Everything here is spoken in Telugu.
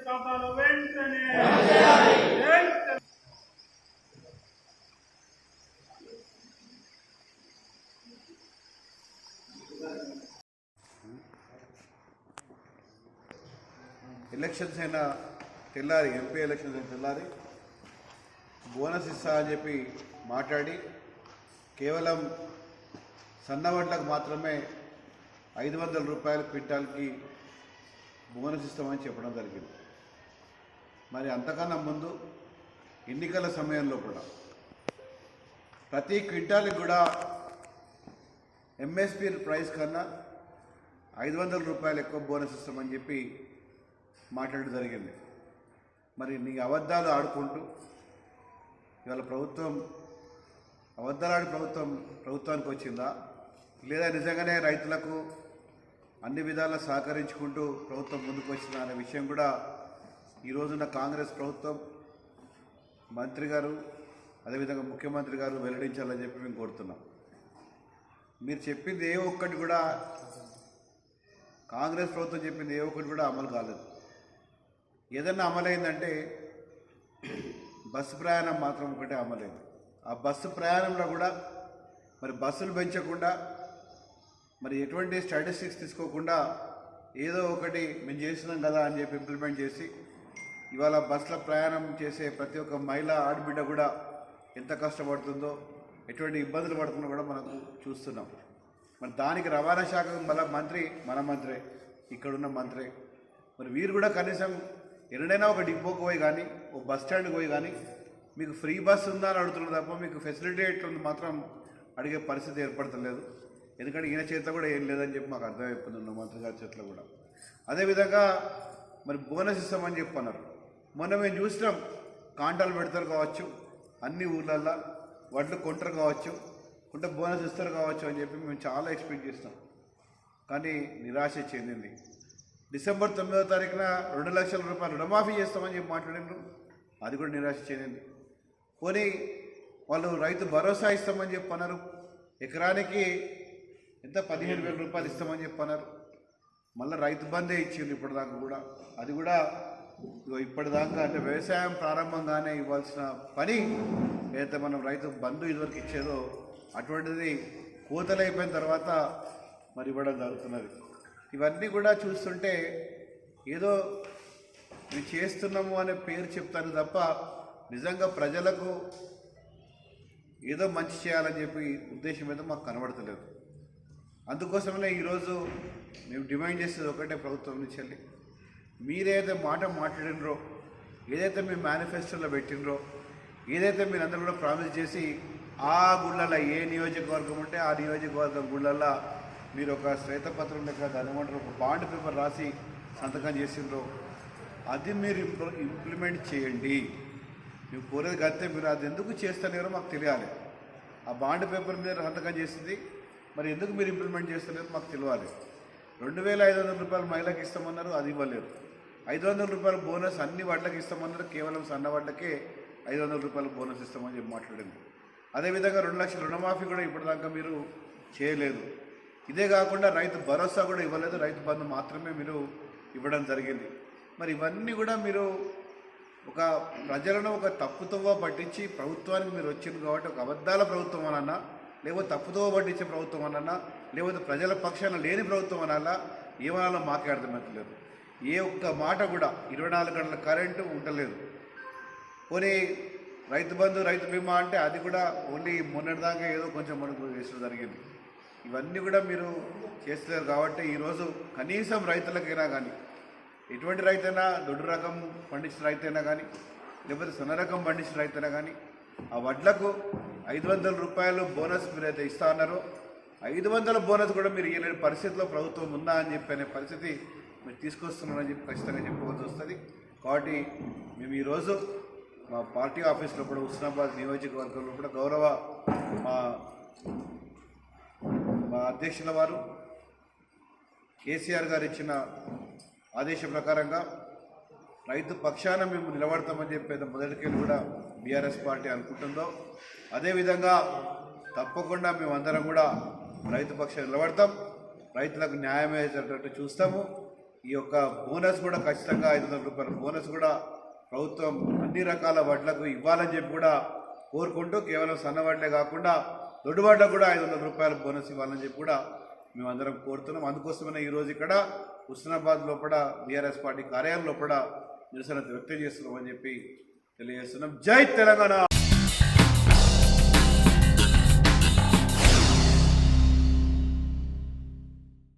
ఖాతాలో వెంటనే ఎలక్షన్స్ అయినా తెల్లారి ఎంపీ ఎలక్షన్స్ అయిన తెల్లారి బోనస్ ఇస్తా అని చెప్పి మాట్లాడి కేవలం సన్నవడ్లకు మాత్రమే 500 రూపాయల క్వింటాల్కి బోనస్ ఇస్తామని చెప్పడం జరిగింది. మరి అంతకన్నా ముందు ఎన్నికల సమయంలో కూడా ప్రతి క్వింటాల్కి కూడా ఎంఎస్పీ ప్రైస్ కన్నా 500 రూపాయలు ఎక్కువ బోనస్ ఇస్తామని చెప్పి మాట్లాడడం జరిగింది. మరి నీ అబద్ధాలు ఆడుకుంటూ ఇవాళ ప్రభుత్వం అబద్ధాలాడి ప్రభుత్వానికి వచ్చిందా, లేదా నిజంగానే రైతులకు అన్ని విధాలా సహకరించుకుంటూ ప్రభుత్వం ముందుకు వచ్చిందా అనే విషయం కూడా ఈరోజున్న కాంగ్రెస్ ప్రభుత్వం మంత్రి గారు అదేవిధంగా ముఖ్యమంత్రి గారు వెల్లడించాలని చెప్పి మేము కోరుతున్నాం. మీరు చెప్పింది ఏ ఒక్కటి కూడా కాంగ్రెస్ ప్రభుత్వం చెప్పింది ఏ ఒక్కటి కూడా అమలు కాలేదు. ఏదన్నా అమలైందంటే బస్సు ప్రయాణం మాత్రం ఒకటే అమలైంది. ఆ బస్సు ప్రయాణంలో కూడా మరి బస్సులు పెంచకుండా మరి ఎటువంటి స్టాటిస్టిక్స్ తీసుకోకుండా ఏదో ఒకటి మేము చేస్తున్నాం కదా అని చెప్పి ఇంప్లిమెంట్ చేసి ఇవాళ బస్సులో ప్రయాణం చేసే ప్రతి ఒక్క మహిళ ఆడబిడ్డ కూడా ఎంత కష్టపడుతుందో, ఎటువంటి ఇబ్బందులు పడుతుందో కూడా మనకు చూస్తున్నాం. మరి దానికి రవాణా శాఖ మన మంత్రే ఇక్కడున్న మంత్రే. మరి వీరు కూడా కనీసం ఎన్నడైనా ఒక డిపోకి పోయి కానీ ఒక బస్ స్టాండ్కి పోయి కానీ మీకు ఫ్రీ బస్ ఉందా అని అడుగుతున్నారు తప్ప మీకు ఫెసిలిటీ ఎట్లుంది మాత్రం అడిగే పరిస్థితి ఏర్పడతలేదు. ఎందుకంటే ఈయన చేతిలో కూడా ఏం లేదని చెప్పి మాకు అర్థమైపోతుంది మంత్రి గారి చేతిలో కూడా. అదేవిధంగా మరి బోనస్ ఇస్తామని చెప్పన్నారు. మొన్న మేము చూసినాం, కాంటాలు పెడతారు కావచ్చు, అన్ని ఊర్లల్లో వడ్లు కొంటారు కావచ్చు, కొంటే బోనస్ ఇస్తారు కావచ్చు అని చెప్పి మేము చాలా ఎక్స్పెక్ట్ చేసినాం. కానీ నిరాశ చెందింది. డిసెంబర్ 9వ తారీఖున 2 లక్షల రూపాయలు రుణమాఫీ చేస్తామని చెప్పి మాట్లాడినారు, అది కూడా నిరాశ చెందింది. పోనీ వాళ్ళు రైతు భరోసా ఇస్తామని చెప్పి అన్నారు, ఎకరానికి ఎంత 15,000 రూపాయలు ఇస్తామని చెప్పి అన్నారు. మళ్ళీ రైతు బందే ఇచ్చింది ఇప్పటిదాకా కూడా. అది కూడా ఇప్పటిదాకా అంటే వ్యవసాయం ప్రారంభంగానే ఇవ్వాల్సిన పని ఏదైతే మనం రైతు బంధు ఇదివరకు ఇచ్చేదో అటువంటిది కోతలు అయిపోయిన తర్వాత మరి ఇవ్వడం జరుగుతున్నది. ఇవన్నీ కూడా చూస్తుంటే ఏదో మేము చేస్తున్నాము అనే పేరు చెప్తాను తప్ప నిజంగా ప్రజలకు ఏదో మంచి చేయాలని చెప్పి ఉద్దేశం ఏదో మాకు కనబడతలేదు. అందుకోసమే ఈరోజు మేము డిమాండ్ చేసేది ఒకటే ప్రభుత్వం నుంచి వెళ్ళి, మీరేదైతే మాట మాట్లాడినరో, ఏదైతే మీ మేనిఫెస్టోలో పెట్టినరో, ఏదైతే మీరందరూ కూడా ప్రామిస్ చేసి ఆ గుళ్ళల్లో ఏ నియోజకవర్గం ఉంటే ఆ నియోజకవర్గం గుళ్ళల్లో మీరు ఒక శ్వేతపత్రం లెక్క దాని ఏమంటారు ఒక బాండ్ పేపర్ రాసి సంతకం చేసిండ్రో అది మీరు ఇంప్లిమెంట్ చేయండి. మీరు కోరేది కడితే మీరు అది ఎందుకు చేస్తలేరో మాకు తెలియాలి. ఆ బాండ్ పేపర్ మీద సంతకం చేసింది మరి ఎందుకు మీరు ఇంప్లిమెంట్ చేస్తలేరో మాకు తెలియాలి. 2,500 రూపాయలు మహిళలకు ఇస్తామన్నారు, అది ఇవ్వలేరు. 500 రూపాయల బోనస్ అన్ని వడ్లకు ఇస్తామన్నారు, కేవలం సన్న వడ్లకే 500 రూపాయల బోనస్ ఇస్తామని చెప్పి మాట్లాడింది. అదేవిధంగా 2 లక్షల రుణమాఫీ కూడా ఇప్పటిదాకా మీరు చేయలేదు. ఇదే కాకుండా రైతు భరోసా కూడా ఇవ్వలేదు, రైతు బంధు మాత్రమే మీరు ఇవ్వడం జరిగింది. మరి ఇవన్నీ కూడా మీరు ఒక ప్రజలను ఒక తప్పుతోవ పట్టించి ప్రభుత్వానికి మీరు వచ్చింది కాబట్టి ఒక అబద్ధాల ప్రభుత్వం అనన్నా, లేకపోతే తప్పుతోవ పట్టించే ప్రభుత్వం అనన్నా, లేకపోతే ప్రజల పక్షాన లేని ప్రభుత్వం అనాలా, ఏమనాలో మాకే అర్థమవుతలేదు. ఏ ఒక్క మాట కూడా 24 గంటల కరెంటు ఉండలేదు. పోనీ రైతు బంధు రైతు బీమా అంటే అది కూడా ఓన్లీ మొన్నటిదాకా ఏదో కొంచెం మనకు వేసడం జరిగింది. ఇవన్నీ కూడా మీరు చేస్తున్నారు కాబట్టి ఈరోజు కనీసం రైతులకైనా కానీ, ఎటువంటి రైతైనా దొడ్డు రకం పండించిన రైతైనా కానీ లేకపోతే సన్న రకం పండించిన రైతైనా కానీ ఆ వడ్లకు 500 రూపాయలు బోనస్ మీరైతే ఇస్తా అన్నారో 500 బోనస్ కూడా మీరు ఇవ్వలేని పరిస్థితిలో ప్రభుత్వం ఉందా అని చెప్పి అనే పరిస్థితి మీరు తీసుకొస్తున్నారని చెప్పి ఖచ్చితంగా చెప్పుకోవాల్సి వస్తుంది. కాబట్టి మేము ఈరోజు మా పార్టీ ఆఫీస్లో కూడా హుస్నాబాద్ నియోజకవర్గంలో కూడా గౌరవ మా అధ్యక్షుల వారు కేసీఆర్ గారు ఇచ్చిన ఆదేశం ప్రకారంగా రైతు పక్షాన మేము నిలబడతామని చెప్పేది మొదటికెళ్ళి కూడా బీఆర్ఎస్ పార్టీ అనుకుంటుందో అదేవిధంగా తప్పకుండా మేమందరం కూడా రైతు పక్షాన నిలబడతాం, రైతులకు న్యాయం అయ్యేటట్టు చూస్తాము. ఈ యొక్క బోనస్ కూడా ఖచ్చితంగా 500 రూపాయల బోనస్ కూడా ప్రభుత్వం అన్ని రకాల వడ్లకు ఇవ్వాలని చెప్పి కూడా కోరుకుంటూ కేవలం సన్న వడ్లే కాకుండా దొడ్డు వడ్లకు కూడా 500 రూపాయల బోనస్ ఇవ్వాలని చెప్పి కూడా మేమందరం కోరుతున్నాం. అందుకోసమే ఈరోజు ఇక్కడ హుస్నాబాద్ లోపల బీఆర్ఎస్ పార్టీ కార్యాలయం లోపల నిరసన వ్యక్తం చేస్తున్నామని చెప్పి తెలియజేస్తున్నాం. జై తెలంగాణ.